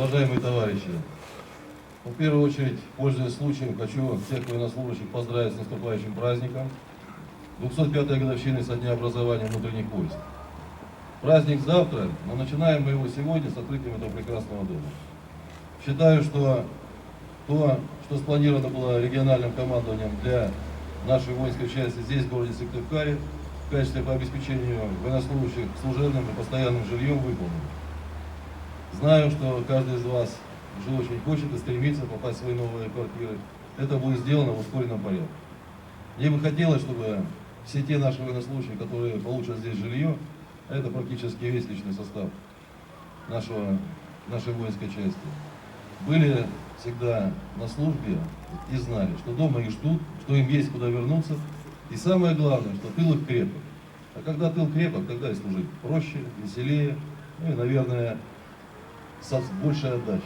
Уважаемые товарищи, в первую очередь, пользуясь случаем, хочу всех военнослужащих поздравить с наступающим праздником 205-й годовщины со дня образования внутренних войск. Праздник завтра, но начинаем мы его сегодня с открытием этого прекрасного дома. Считаю, что то, что спланировано было региональным командованием для нашей воинской части здесь, в городе Сыктывкаре, в качестве по обеспечению военнослужащих служебным и постоянным жильем выполнено. Знаю, что каждый из вас уже очень хочет и стремится попасть в свои новые квартиры. Это будет сделано в ускоренном порядке. Мне бы хотелось, чтобы все те наши военнослужащие, которые получат здесь жилье, а это практически весь личный состав нашей воинской части, были всегда на службе и знали, что дома их ждут, что им есть куда вернуться. И самое главное, что тыл их крепок. А когда тыл крепок, тогда и служить проще, веселее, ну и, наверное, с большей отдачей.